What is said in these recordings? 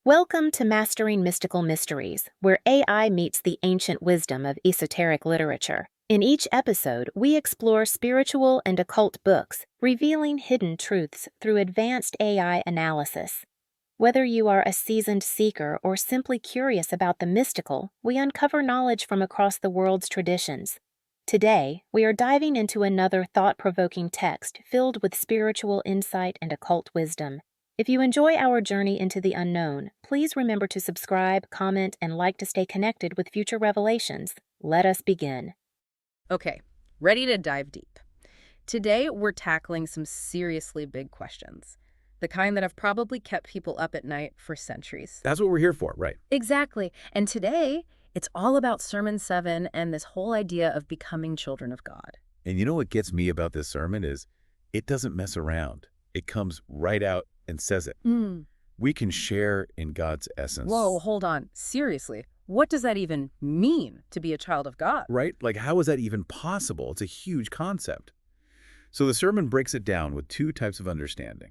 Welcome to Mastering Mystical Mysteries, where AI meets the ancient wisdom of esoteric literature. In each episode, we explore spiritual and occult books, revealing hidden truths through advanced AI analysis. Whether you are a seasoned seeker or simply curious about the mystical, we uncover knowledge from across the world's traditions. Today, we are diving into another thought-provoking text filled with spiritual insight and occult wisdom. If you enjoy our journey into the unknown, please remember to subscribe, comment, and like to stay connected with future revelations. Let us begin. Okay, ready to dive deep. Today, we're tackling some seriously big questions, the kind that have probably kept people up at night for centuries. That's what we're here for, right? Exactly. And today, it's all about Sermon 7 and this whole idea of becoming children of God. And you know what gets me about this sermon is it doesn't mess around. It comes right out and says it. We can share in God's essence. Whoa, hold on. Seriously, what does that even mean to be a child of God? Right? Like, how is that even possible? It's a huge concept. So the sermon breaks it down with two types of understanding,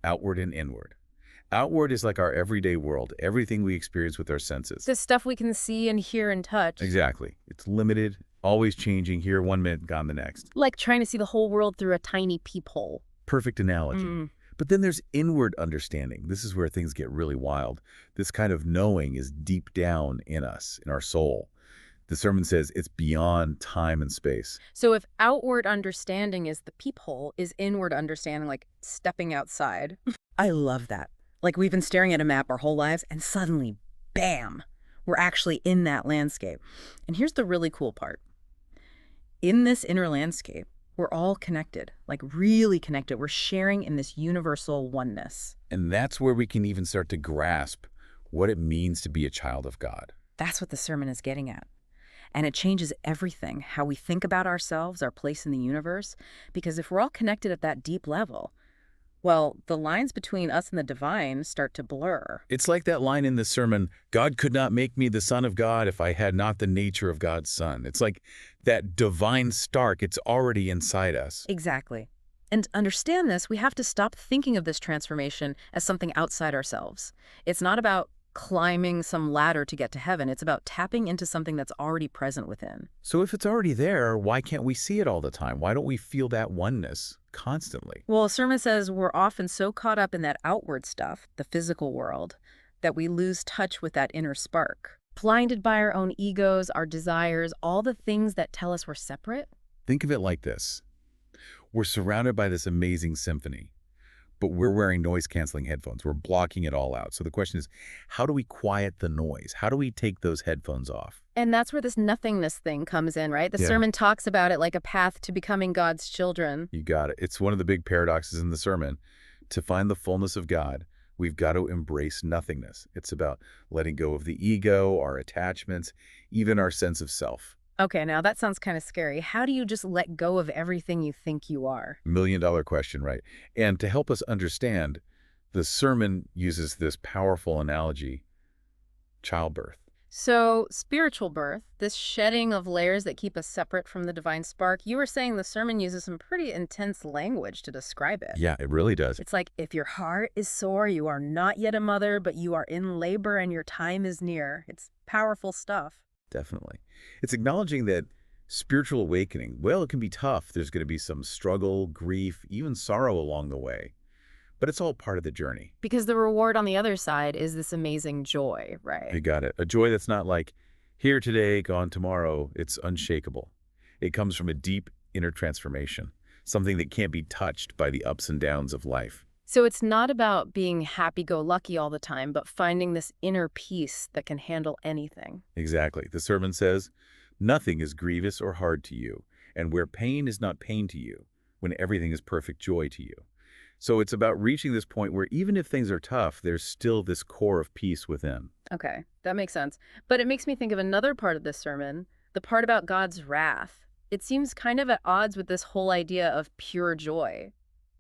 outward and inward. Outward is like our everyday world, everything we experience with our senses. The stuff we can see and hear and touch. Exactly. It's limited, always changing, here 1 minute, gone the next. Like trying to see the whole world through a tiny peephole. Perfect analogy. But then there's inward understanding. This is where things get really wild. This kind of knowing is deep down in us, in our soul. The sermon says it's beyond time and space. So if outward understanding is the peephole, is inward understanding like stepping outside? I love that. Like we've been staring at a map our whole lives and suddenly, bam, we're actually in that landscape. And here's the really cool part. In this inner landscape, we're all connected, like really connected. We're sharing in this universal oneness. And that's where we can even start to grasp what it means to be a child of God. That's what the sermon is getting at. And it changes everything, how we think about ourselves, our place in the universe. Because if we're all connected at that deep level, well, the lines between us and the divine start to blur. It's like that line in the sermon, God could not make me the son of God if I had not the nature of God's son. It's like that divine spark, it's already inside us. Exactly. And to understand this, we have to stop thinking of this transformation as something outside ourselves. It's not about climbing some ladder to get to heaven. It's about tapping into something that's already present within. So if it's already there, why can't we see it all the time? Why don't we feel that oneness constantly? Well, a sermon says we're often so caught up in that outward stuff, the physical world, that we lose touch with that inner spark. Blinded by our own egos, our desires, all the things that tell us we're separate. Think of it like this. We're surrounded by this amazing symphony, but we're wearing noise-canceling headphones. We're blocking it all out. So the question is, how do we quiet the noise? How do we take those headphones off? And that's where this nothingness thing comes in, right? The Yeah. sermon talks about it like a path to becoming God's children. You got it. It's one of the big paradoxes in the sermon. To find the fullness of God, we've got to embrace nothingness. It's about letting go of the ego, our attachments, even our sense of self. Okay, now that sounds kind of scary. How do you just let go of everything you think you are? $1 million question, right? And to help us understand, the sermon uses this powerful analogy, childbirth. So, spiritual birth, this shedding of layers that keep us separate from the divine spark, you were saying the sermon uses some pretty intense language to describe it. Yeah, it really does. It's like, if your heart is sore, you are not yet a mother, but you are in labor and your time is near. It's powerful stuff. Definitely. It's acknowledging that spiritual awakening, well, it can be tough. There's going to be some struggle, grief, even sorrow along the way. But it's all part of the journey. Because the reward on the other side is this amazing joy, right? You got it. A joy that's not like here today, gone tomorrow. It's unshakable. It comes from a deep inner transformation, something that can't be touched by the ups and downs of life. So it's not about being happy-go-lucky all the time, but finding this inner peace that can handle anything. Exactly. The sermon says, nothing is grievous or hard to you, and where pain is not pain to you, when everything is perfect joy to you. So it's about reaching this point where even if things are tough, there's still this core of peace within. Okay, that makes sense. But it makes me think of another part of this sermon, the part about God's wrath. It seems kind of at odds with this whole idea of pure joy.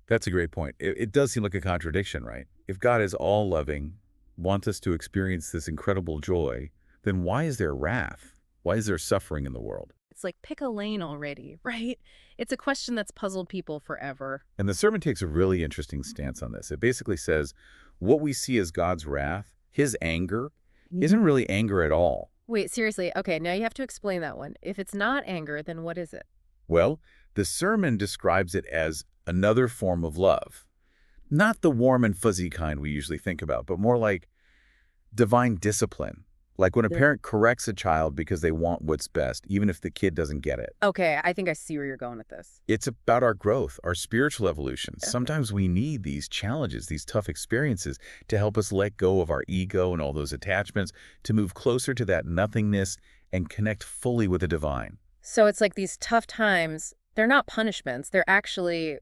That's a great point. It does seem like a contradiction, right? If God is all-loving, wants us to experience this incredible joy, then why is there wrath? Why is there suffering in the world? It's like, pick a lane already, right? It's a question that's puzzled people forever. And the sermon takes a really interesting stance on this. It basically says, What we see as God's wrath, his anger, isn't really anger at all. Wait, seriously. Okay, now you have to explain that one. If it's not anger, then what is it? Well, the sermon describes it as another form of love. Not the warm and fuzzy kind we usually think about, but more like divine discipline. Like when a parent corrects a child because they want what's best, even if the kid doesn't get it. Okay, I think I see where you're going with this. It's about our growth, our spiritual evolution. Yeah. Sometimes we need these challenges, these tough experiences to help us let go of our ego and all those attachments, to move closer to that nothingness and connect fully with the divine. So it's like these tough times, they're not punishments. They're actually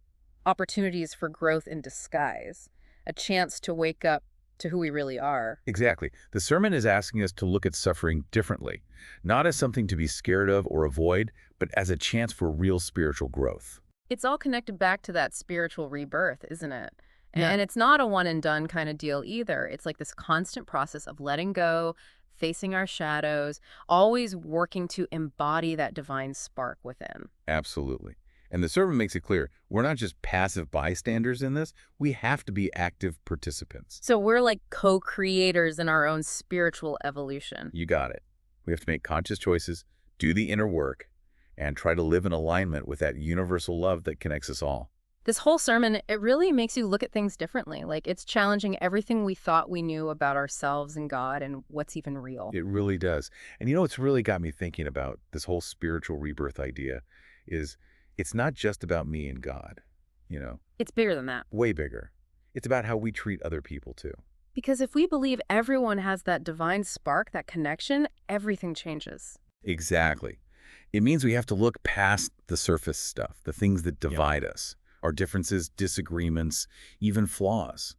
opportunities for growth in disguise, a chance to wake up to who we really are. Exactly. The sermon is asking us to look at suffering differently, not as something to be scared of or avoid, but as a chance for real spiritual growth. It's all connected back to that spiritual rebirth, isn't it? Yeah. And it's not a one and done kind of deal either. It's like this constant process of letting go, facing our shadows, always working to embody that divine spark within. Absolutely. And the sermon makes it clear, we're not just passive bystanders in this, we have to be active participants. So we're like co-creators in our own spiritual evolution. You got it. We have to make conscious choices, do the inner work, and try to live in alignment with that universal love that connects us all. This whole sermon, it really makes you look at things differently. Like it's challenging everything we thought we knew about ourselves and God and what's even real. It really does. And you know what's really got me thinking about this whole spiritual rebirth idea is it's not just about me and God, It's bigger than that. way bigger. It's about how we treat other people too. Because if we believe everyone has that divine spark, that connection, everything changes. Exactly. It means we have to look past the surface stuff, the things that divide us, our differences, disagreements, even flaws.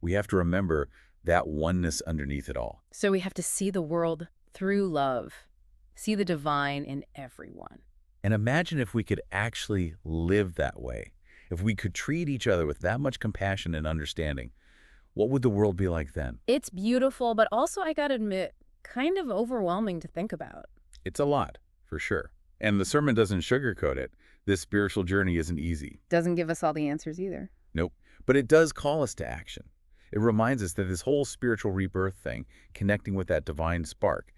We have to remember that oneness underneath it all. So we have to see the world through love, see the divine in everyone. And imagine if we could actually live that way. If we could treat each other with that much compassion and understanding, what would the world be like then? It's beautiful, but also, I gotta admit, kind of overwhelming to think about. It's a lot, for sure. And the sermon doesn't sugarcoat it. This spiritual journey isn't easy. Doesn't give us all the answers either. Nope. But it does call us to action. It reminds us that this whole spiritual rebirth thing, connecting with that divine spark,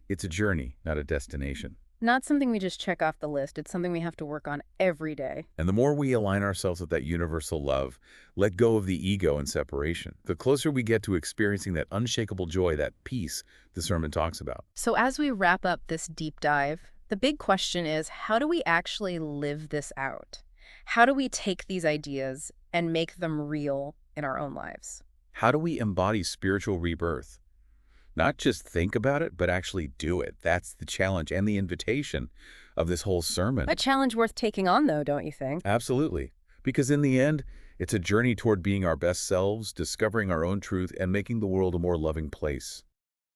it's a journey, not a destination. Not something we just check off the list. It's something we have to work on every day. And the more we align ourselves with that universal love, let go of the ego and separation, the closer we get to experiencing that unshakable joy, that peace the sermon talks about. So as we wrap up this deep dive, the big question is, how do we actually live this out? How do we take these ideas and make them real in our own lives? How do we embody spiritual rebirth? Not just think about it, but actually do it. That's the challenge and the invitation of this whole sermon. A challenge worth taking on, though, don't you think? Absolutely. Because in the end, it's a journey toward being our best selves, discovering our own truth, and making the world a more loving place.